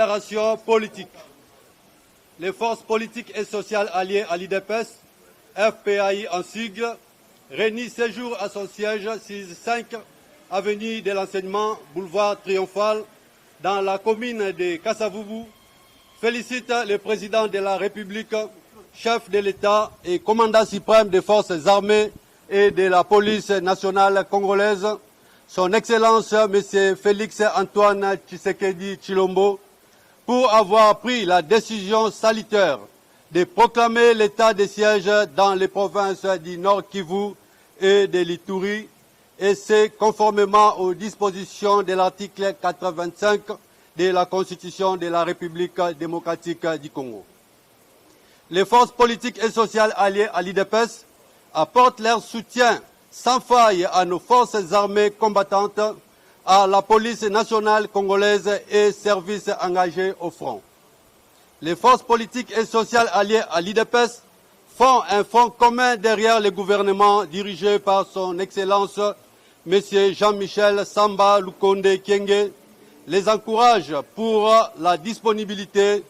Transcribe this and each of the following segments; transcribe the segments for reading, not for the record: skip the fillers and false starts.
déclaration politique. Les forces politiques et sociales alliées à l'IDPS, FPAI en sigle, réunies ce jour à son siège 6-5 avenue de l'Enseignement, boulevard Triomphal, dans la commune de Kasavubu, félicite le président de la République, chef de l'État et commandant suprême des forces armées et de la police nationale congolaise, son Excellence M. Félix Antoine Tshisekedi Tshilombo, pour avoir pris la décision salutaire de proclamer l'état de siège dans les provinces du Nord Kivu et de l'Ituri, et c'est conformément aux dispositions de l'article 85 de la Constitution de la République démocratique du Congo. Les forces politiques et sociales alliées à l'IDPS apportent leur soutien sans faille à nos forces armées combattantes, à la police nationale congolaise et services engagés au front. Les forces politiques et sociales alliées à l'IDPS font un front commun derrière le gouvernement dirigé par son Excellence M. Jean-Michel Samba Lukonde Kyenge, les encouragent pour la disponibilité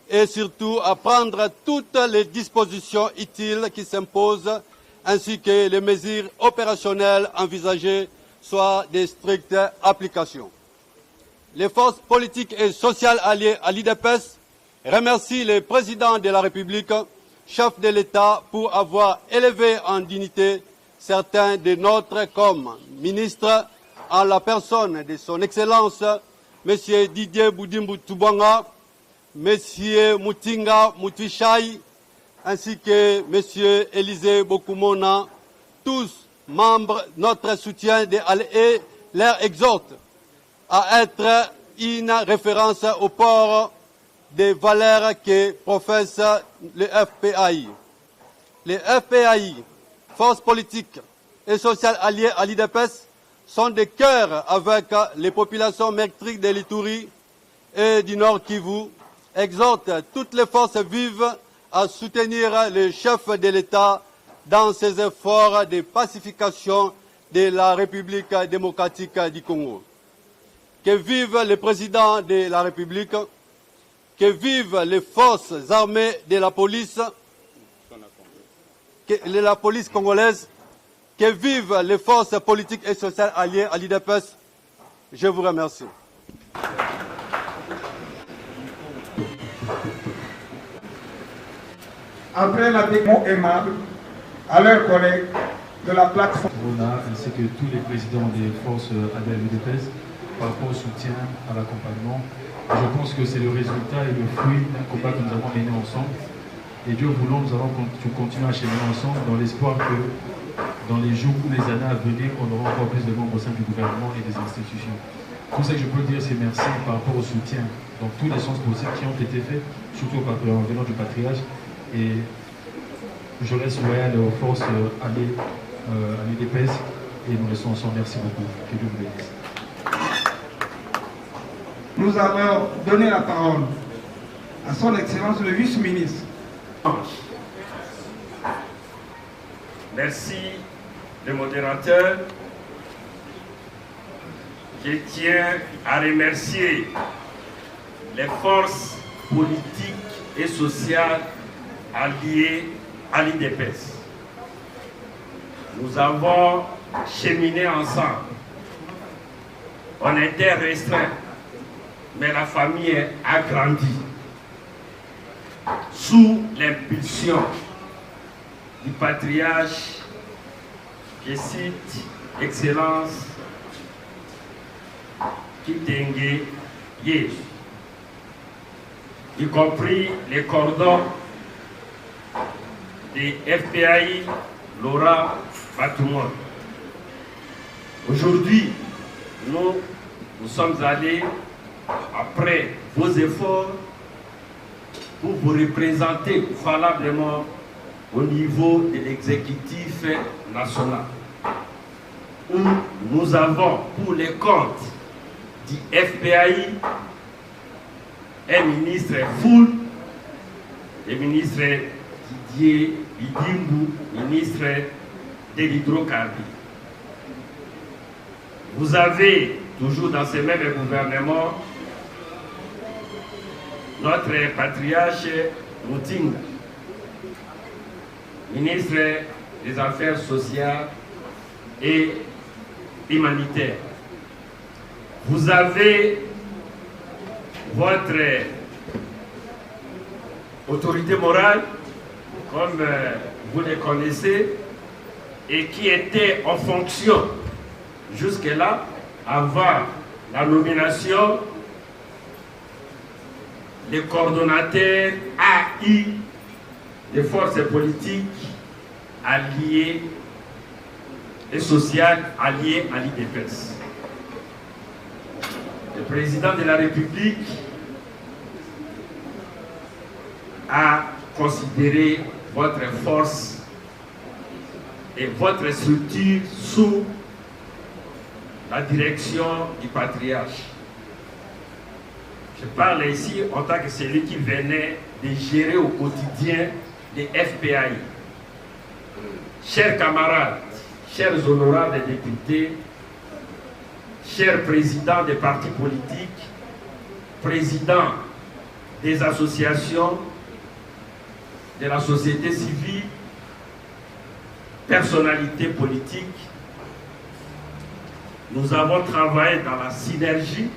et surtout à prendre toutes les dispositions utiles qui s'imposent, ainsi que les mesures opérationnelles envisagées soient de strictes applications. Les forces politiques et sociales alliées à l'IDPS remercient le président de la République, chef de l'État, pour avoir élevé en dignité certains de nôtres comme ministres, en la personne de son Excellence M. Didier Boudimbu Tubanga, M. Mutinga Mutishai, ainsi que M. Élisée Bokumona, tous membres de notre soutien et leur exhorte à être une référence au port des valeurs que professe le FPAI. Les FPAI, forces politiques et sociales alliées à l'IDPS, sont de cœur avec les populations meurtries de l'Ituri et du Nord Kivu, exhortent toutes les forces vives à soutenir le chef de l'État dans ses efforts de pacification de la République démocratique du Congo. Que vive le président de la République, que vivent les forces armées de la police congolaise, que vivent les forces politiques et sociales alliées à l'IDPS. Je vous remercie. Après l'abément aimable à leurs collègues de la plateforme ainsi que tous les présidents des forces adhérentes à l'IDPS par rapport au soutien, à l'accompagnement. Je pense que c'est le résultat et le fruit d'un combat que nous avons mené ensemble. Et Dieu voulant, nous allons continuer à cheminer ensemble dans l'espoir que dans les jours ou les années à venir, on aura encore plus de membres au sein du gouvernement et des institutions. Tout ce que je peux dire, c'est merci par rapport au soutien dans tous les sens possibles qui ont été faits, surtout en venant du patriarche. Et je reste loyal aux forces alliées à l'IDPS et nous restons ensemble. Merci beaucoup. Que Dieu vous bénisse. Nous allons donner la parole à son Excellence le vice-ministre. Merci, le modérateur. Je tiens à remercier les forces politiques et sociales alliées à l'IDPS. Nous avons cheminé ensemble. On était restreints, mais la famille a grandi sous l'impulsion du patriarche, je cite, Excellence Kitenge Yesu, y compris les cordons des FPAI Laura Batumon. Aujourd'hui, nous sommes allés, après vos efforts, pour vous représenter valablement au niveau de l'exécutif national, où nous avons pour les comptes du FPAI un ministre full, le ministre Didier Bidimbu, ministre de l'hydrocarbure. Vous avez toujours dans ce même gouvernement notre patriarche Moutinga, ministre des Affaires sociales et humanitaires. Vous avez votre autorité morale, comme vous les connaissez, et qui était en fonction jusque-là, avant la nomination, les coordonnateurs AI des forces politiques alliées et sociales alliées à l'IDPS. Le président de la République a considéré votre force et votre structure sous la direction du patriarche. Je parle ici en tant que celui qui venait de gérer au quotidien les FPAI. Chers camarades, chers honorables députés, chers présidents des partis politiques, présidents des associations, de la société civile, personnalités politiques, nous avons travaillé dans la synergie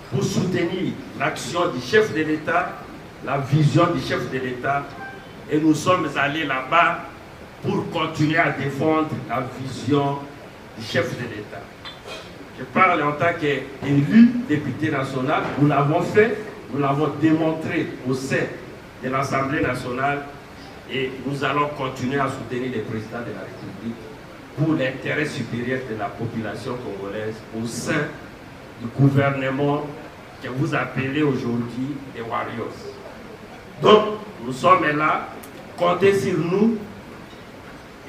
pour soutenir l'action du chef de l'État, la vision du chef de l'État, et nous sommes allés là-bas pour continuer à défendre la vision du chef de l'État. Je parle en tant qu'élu député national, nous l'avons fait, nous l'avons démontré au sein de l'Assemblée nationale et nous allons continuer à soutenir le président de la République pour l'intérêt supérieur de la population congolaise au sein du gouvernement que vous appelez aujourd'hui les Warriors. Donc, nous sommes là, comptez sur nous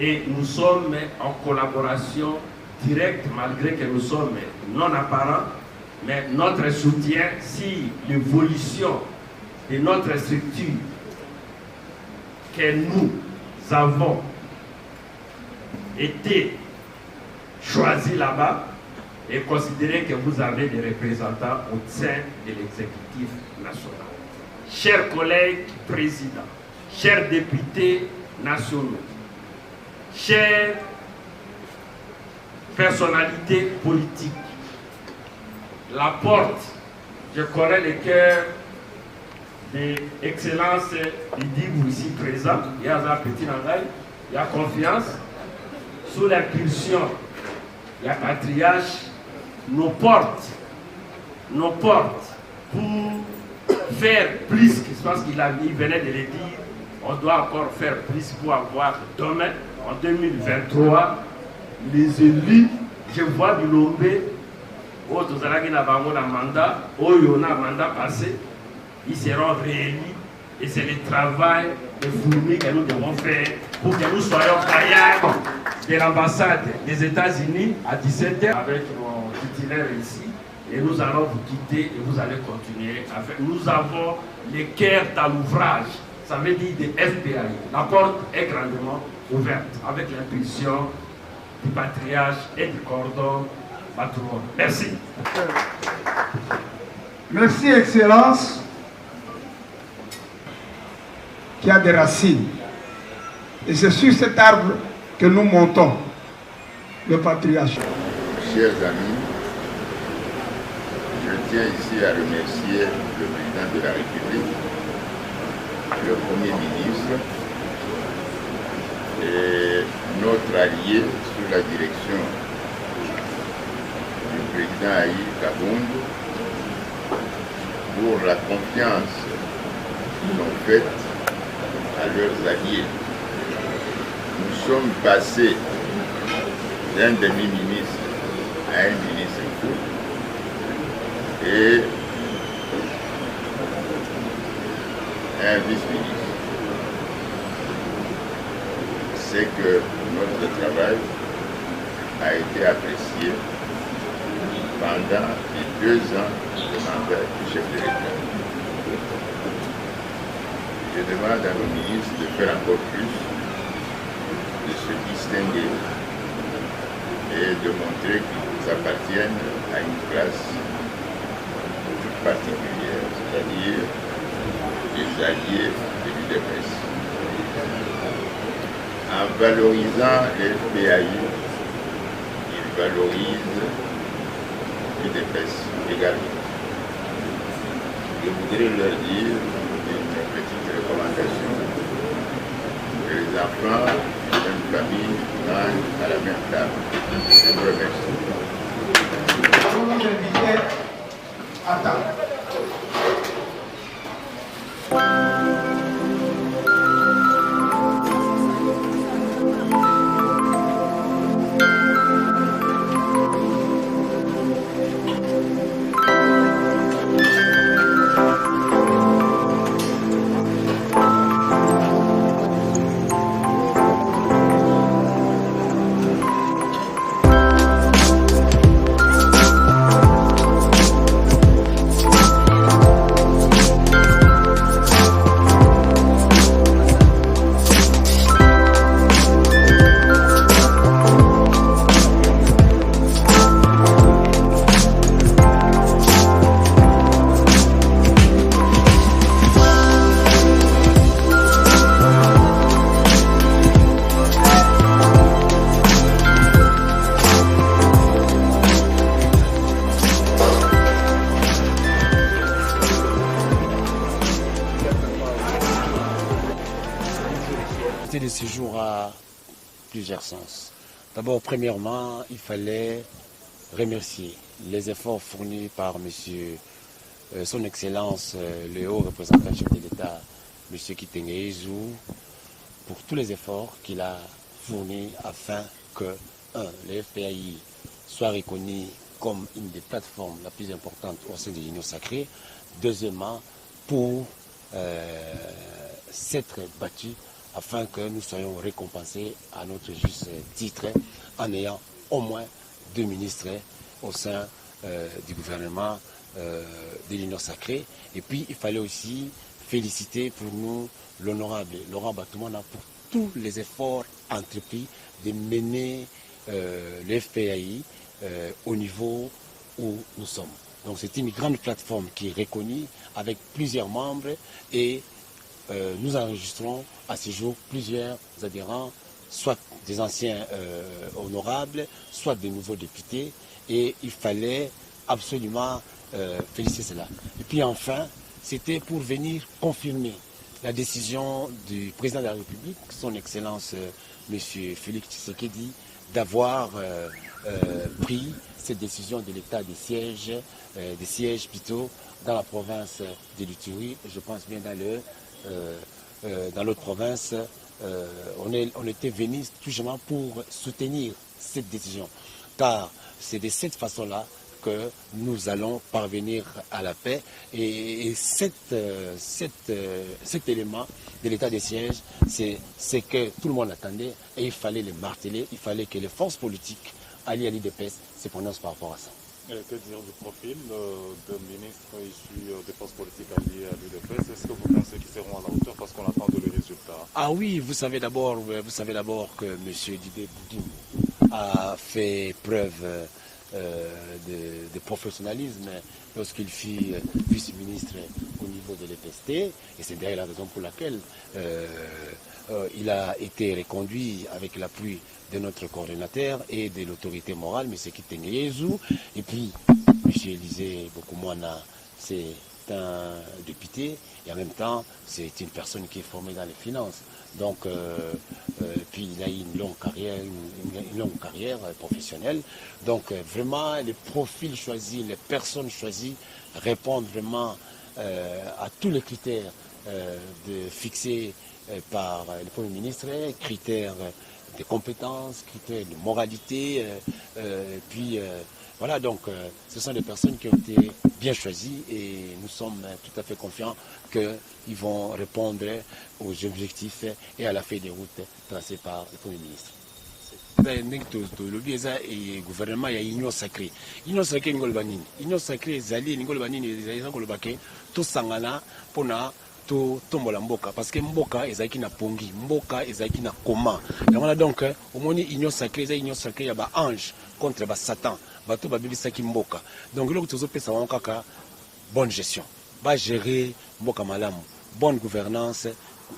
et nous sommes en collaboration directe malgré que nous sommes non apparents, mais notre soutien si l'évolution de notre structure que nous avons été choisis là-bas et considérer que vous avez des représentants au sein de l'exécutif national. Chers collègues présidents, chers députés nationaux, chères personnalités politiques, la porte, je connais le cœur de l'excellence Lidibou ici présent, il y a un petit langage, il y a confiance, sous l'impulsion, il y a patriarche, nos portes pour faire plus, je pense qu'il venait de le dire, on doit encore faire plus pour avoir demain, en 2023, les élus, je vois du Lombé, autres qui n'ont pas mandat, on a un mandat passé, ils seront réélus et c'est le travail de fourmi que nous devons faire pour que nous soyons gaillards de l'ambassade des États-Unis à 17h avec mon titulaire ici et nous allons vous quitter et vous allez continuer à faire. Nous avons le cœur dans l'ouvrage, ça veut dire des FPAI. La porte est grandement ouverte avec l'impulsion du patriarche et du cordon patron. Merci. Merci, Excellence, qui a des racines. Et c'est sur cet arbre que nous montons, le patriarche. Chers amis, je tiens ici à remercier le président de la République, le Premier ministre et notre allié sous la direction du président Aïe Kabound pour la confiance qu'ils ont faite à leurs alliés. Nous sommes passés d'un demi-ministre à un ministre et un vice-ministre. C'est que notre travail a été apprécié pendant les 2 ans de mandat du chef de l'État. Je demande à nos ministres de faire encore plus, de se distinguer et de montrer qu'ils appartiennent à une classe toute particulière, c'est-à-dire des alliés de l'UDPS. En valorisant les FPAI, ils valorisent l'UDPS également. Je voudrais leur dire une petite recommandation, que les enfants d'une famille mangent à la même table. Je vous remercie. Nous nous inviter à table. De ce jour a plusieurs sens. D'abord, premièrement, il fallait remercier les efforts fournis par Monsieur, Son Excellence, le haut représentant chef de l'État, M. Kitenge, pour tous les efforts qu'il a fournis afin que, le FPAI soit reconnu comme une des plateformes la plus importante au sein de l'Union sacrée. Deuxièmement, pour s'être battu afin que nous soyons récompensés à notre juste titre en ayant au moins 2 ministres au sein du gouvernement de l'Union sacrée. Et puis, il fallait aussi féliciter pour nous l'honorable Laurent Batoumana pour tous les efforts entrepris de mener le FPAI au niveau où nous sommes. Donc, c'est une grande plateforme qui est reconnue avec plusieurs membres et nous enregistrons à ce jour plusieurs adhérents, soit des anciens honorables, soit des nouveaux députés, et il fallait absolument féliciter cela. Et puis enfin, c'était pour venir confirmer la décision du président de la République, son Excellence M. Félix Tshisekedi, d'avoir pris cette décision de l'état des sièges plutôt dans la province de l'Ituri, je pense bien dans l'autre province, on était venu tout simplement pour soutenir cette décision. Car c'est de cette façon-là que nous allons parvenir à la paix. Et cet élément de l'état des sièges, c'est que tout le monde attendait et il fallait le marteler, il fallait que les forces politiques alliées à l'UDPS se prononcent par rapport à ça. Que dire du profil de ministres issus des forces politiques alliées à l'UDPS? Est-ce que vous pensez qu'ils seront à la hauteur parce qu'on attend les résultats? Ah oui, vous savez d'abord que M. Didier Boudin a fait preuve de professionnalisme lorsqu'il fut vice-ministre au niveau de l'EPST, et c'est d'ailleurs la raison pour laquelle il a été reconduit avec l'appui de notre coordonnateur et de l'autorité morale, M. Kitenge Yezu. Et puis, M. Élisée Bokoumouana, c'est un député, et en même temps, c'est une personne qui est formée dans les finances. Donc, puis il a eu une longue carrière professionnelle. Donc, vraiment, les profils choisis, les personnes choisies répondent vraiment à tous les critères fixés par le Premier ministre, critères de compétences, critères de moralité, puis voilà, donc ce sont des personnes qui ont été bien choisies et nous sommes tout à fait confiants qu'ils vont répondre aux objectifs et à la feuille de route tracée par le Premier ministre. Le gouvernement, il y a union sacrée. Union sacrée, union sacrée, Zali, tout sangana, pona, tombola mboka parce que mboka ezaki na pongi, mboka ezaki na koma. Donc au moins union sacrée, union sacrée ya ba ange contre ba satan, bato ba bibisaki mboka. Donc le tozo pesa kaka bonne gestion. va gérer mboka malamu, bonne gouvernance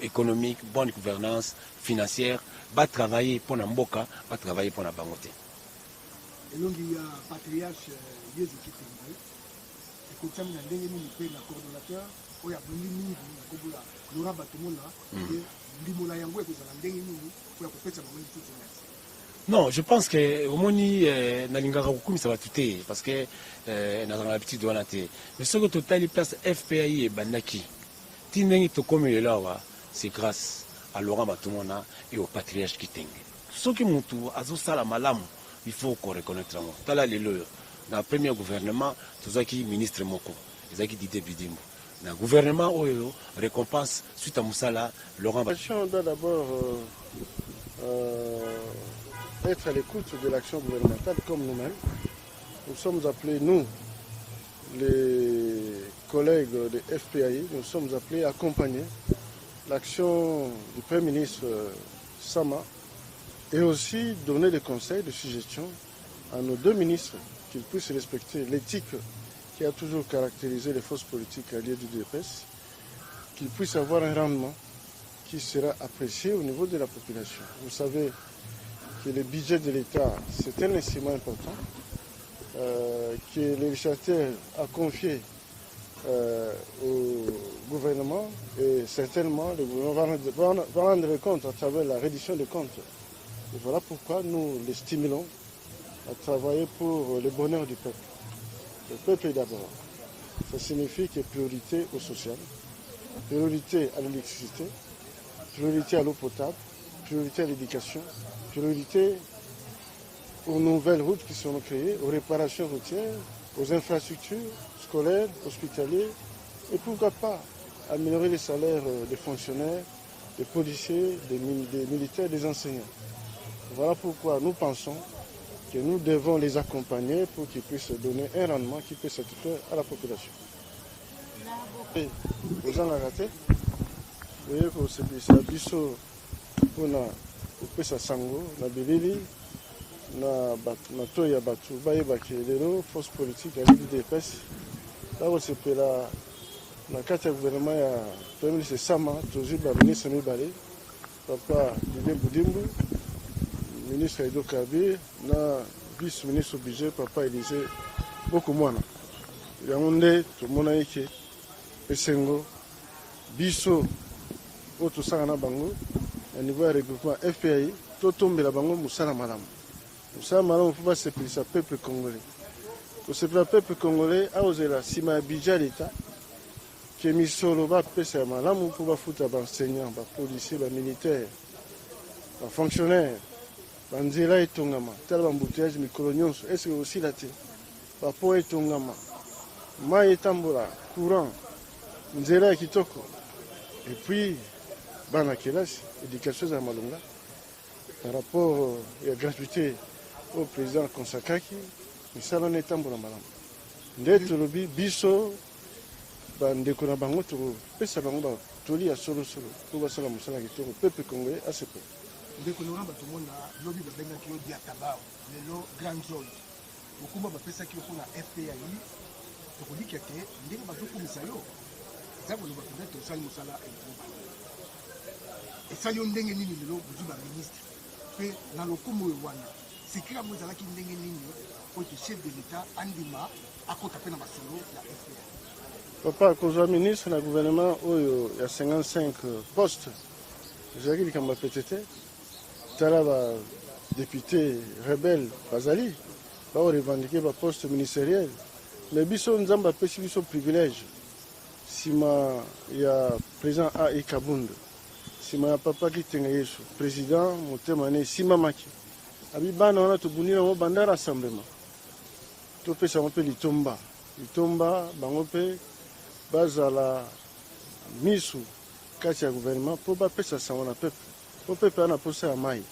économique, bonne gouvernance financière, va travailler pour la mboka, va travailler pour la bangote. Et donc il y a patriarche Yezu Kitenge, et comme ça il y a un coordonnateur, il y a un Laurent Batomona, et Limola Yango, et il y a un non, je pense que au moni nalingaka kukumisa batute parce que na l'habitude wana te. Mais ce que total place FPI et bandaki. Tinengi to comme là c'est grâce à Laurent Batomona et au patriarche Kitenge. Ce qui mutu azo sala malamu, il faut qu'on reconnaisse là. Tala lelo na premier gouvernement tozaki ministre moko, ezaki Didier Bidimbo. Na gouvernement oyo récompense suite à Moussala Laurent Batomona. On doit d'abord être à l'écoute de l'action gouvernementale comme nous-mêmes. Nous sommes appelés, nous, les collègues de FPI, nous sommes appelés à accompagner l'action du Premier ministre Sama et aussi donner des conseils, des suggestions à nos deux ministres qu'ils puissent respecter l'éthique qui a toujours caractérisé les forces politiques alliées du DPS, qu'ils puissent avoir un rendement qui sera apprécié au niveau de la population. Vous savez que le budget de l'État, c'est un instrument important que le législateur a confié au gouvernement et certainement le gouvernement va rendre compte à travers la reddition des comptes. Et voilà pourquoi nous les stimulons à travailler pour le bonheur du peuple. Le peuple d'abord. Ça signifie que priorité au social, priorité à l'électricité, priorité à l'eau potable, priorité à l'éducation, priorité aux nouvelles routes qui seront créées, aux réparations routières, aux infrastructures scolaires, hospitalières, et pourquoi pas améliorer les salaires des fonctionnaires, des policiers, des militaires, des enseignants. Voilà pourquoi nous pensons que nous devons les accompagner pour qu'ils puissent donner un rendement qui puisse satisfaire à la population. Vous en avez vous voyez que c'est un biseau pour kopesa sango na bilili na toya batu bayebaki lelo force politique ya l'UDPS bakosepela na kati ya gouvernement ya Premier ministre Sama tozwi baministre mibale papa Didier Bidimbo, ministre Edo Kabir na vice ministre budget papa Élysée Bokomwana. Yango nde tomona eke esengo biso oyo tosala na bango au niveau du regroupement FPI, tout tombe la bango Moussala Malam. Moussala Malam, il faut pas se plier au peuple congolais. Pour se plier au peuple congolais, à Ozela, si ma budget l'État, que Missolo va passer à Malam, pour foutre à enseignants, policiers, militaires, fonctionnaires, Nzela et Tongama, tel embouteillage, Mikolonions, est-ce que aussi la tête, Papo et Tongama, Maï Tambola, courant, Nzela et Kitoko, et puis, Bana Kelas, éducation à Malonga, par rapport à la gratuité au président Konsakaki, mais ça n'en est pas pour la malam. D'être le biso, bandeko na bango to pesa bango toli ya solo pour basala musala ki to peuple congolais à ce point. Ndeko na ba tomona lobi ba benga ki odi atabao lelo grand zone. Okuba ba pesa ki ko na FPI to ko dikete ndenge ba zuku misayo. Zabo lo ba peut-être osali musala et ça y est ndenge nini lelo buzu ba ministre pe na lokumu wana sikira mo ezalaki ndenge nini pour que chef de l'État andima akota pe na masolo ya FPI. Papa kozwa ministre na gouvernement oyo ya 55 postes ezalaki likambo ya pete te tala ba député rebelle bazali baorevendike baposte ministériel mais biso nzambe apesi biso privilège nsima ya président A.I. Kabunda nsima ya papa Kitenga Yesu président motema ne esimamaki abi bana wana tobuni nango banda rassemblement topesa yango mpe litomba bango mpe bazala misu kati ya gouvernement mpo bapesa sango na peuple mpo peuple ana posa ya mai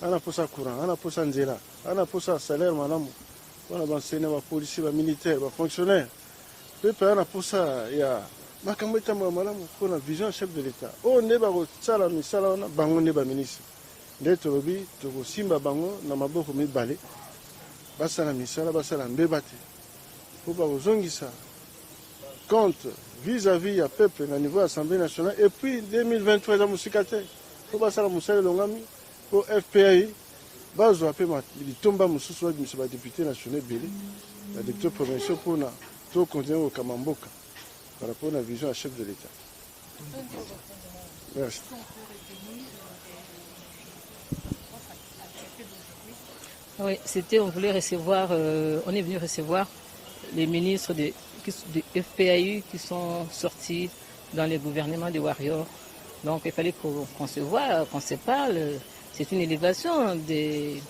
ana posa courant ana posa nzela ana posa salaire malamu mpona banseignant bapolisier bamilitaire bafonctionnaire peuple ana posa ya makambo etambola malamu mpona vision chef de l'état oyo nde bakosala misala wana bango nde baministre nde tolobi tokosimba bango na maboko mibale basala misala basala mbeba te mpo bakozongisa compte vis-à-vis du peuple au niveau de l'Assemblée nationale. Et puis 2023, il faut passer à la Moussa Longami pour FPAI. Bazo appelé il tombe à Moussa soit le député national Bélé, le député provincial pour tout continuer au Kamamboka par rapport à la vision à chef de l'État. Merci. Oui, c'était, on voulait recevoir, on est venu recevoir les ministres de FPAU qui sont sortis dans les gouvernements des Warriors. Donc il fallait qu'on se voit, qu'on se parle. C'est une élévation de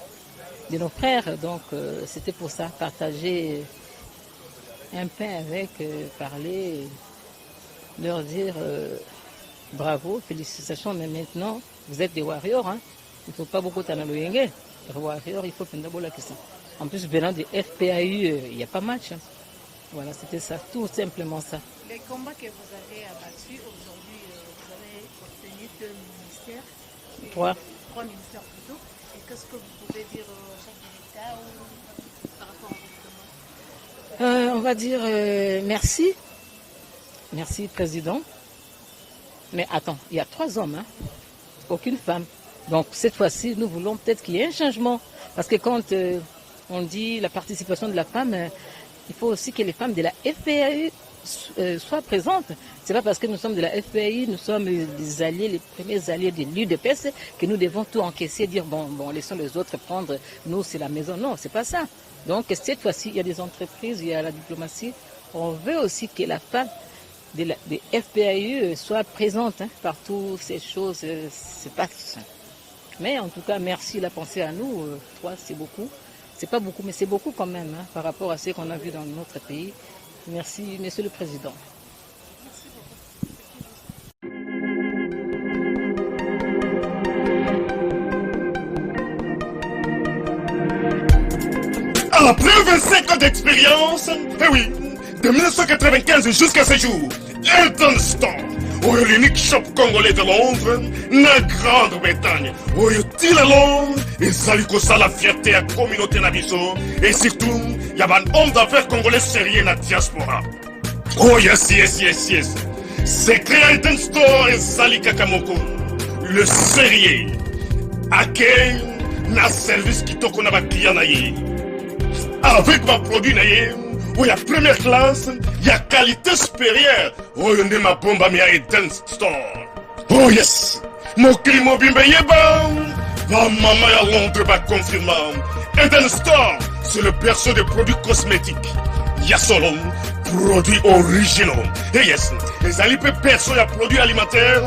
nos frères. Donc c'était pour ça, partager un pain avec, parler, leur dire bravo, félicitations, mais maintenant vous êtes des Warriors. Hein. Il ne faut pas beaucoup t'en aller. Warriors, il faut prendre la question. En plus, venant de FPAU, il n'y a pas match. Hein. Voilà, c'était ça, tout simplement ça. Les combats que vous avez abattus aujourd'hui, vous avez obtenu 2 ministères. 3 ministères plutôt. Et qu'est-ce que vous pouvez dire au chef de l'État par rapport à votre combat? On va dire merci. Merci, Président. Mais attends, il y a 3 hommes, hein. Aucune femme. Donc cette fois-ci, nous voulons peut-être qu'il y ait un changement. Parce que quand on dit la participation de la femme, il faut aussi que les femmes de la FPAU soient présentes. Ce n'est pas parce que nous sommes de la FPAU, nous sommes les alliés, les premiers alliés de l'UDPS, que nous devons tout encaisser, dire bon, laissons les autres prendre, nous c'est la maison. Non, c'est pas ça. Donc cette fois-ci, il y a des entreprises, il y a la diplomatie. On veut aussi que la femme des FPAU soit présente par toutes ces choses. C'est pas ça. Mais en tout cas, merci, la pensée à nous. 3, c'est beaucoup. C'est pas beaucoup, mais c'est beaucoup quand même, hein, par rapport à ce qu'on a vu dans notre pays. Merci, Monsieur le Président. Après 25 ans d'expérience, eh oui, de 1995 jusqu'à ce jour, Elton Store, l'unique shop congolais de Londres, la Grande-Bretagne, Tilalong, et Saliko ça la fierté à la communauté Nabiso, et surtout, il y a un homme d'affaires congolais sérieux dans la diaspora. Oh yes. C'est créé Elton Store et Salika Kamoko, le sérieux, accueil, na service qui toko na ba client naye. Avec ma produit naye, il y a première classe, il y a qualité supérieure. Oh, il y a ma bombe à Eden Store. Oh yes, mon crime bimbe yeba. Ma maman à Londres va confirmer. Eden Store, c'est le berceau des produits cosmétiques. Il y a solo produits originaux. Et yes, les alipes perso, il y a produits alimentaires,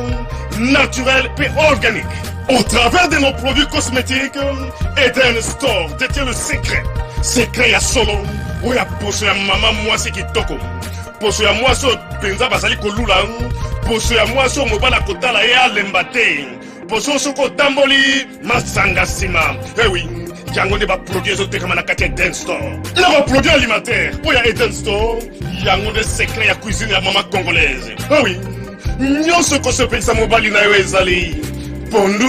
naturels et organiques. Au travers de nos produits cosmétiques, Eden Store détient le secret. Secret ya solo. Oya poso ya mama mwasi kitoko. Poso ya mwasi penza basali kolula. Poso ya mwasi mobala kotala ya lembate. Poso soko tamboli masanga sima. Eh oui, yango ne ba produit ezote kama na kati ya Eden Store. Na ba produit alimentaire. Oya Eden Store, yango de secret ya cuisine ya mama congolaise. Eh oui, nyonso ko se pensa mobali na yo ezali. Pondu,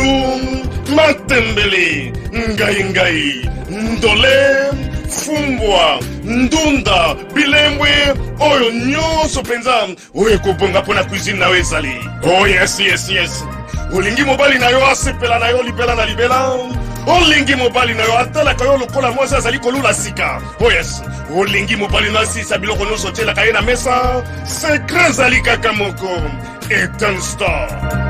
matembele, ngai, ndole, fumbwa, ndunda, bilembwe, oyo nyonso penza, oyo kobonga pona cuisine na ezali. Oh yes. Olingi mobali na yo asepela na yo libela na libela. Olingi mobali na yo atalaka yo lokola mwasi azali kolula sika. Oh yes. Olingi mobali na sisa biloko nyonso tielaka ye na mesa. Secret zali kaka moko. Eden Store.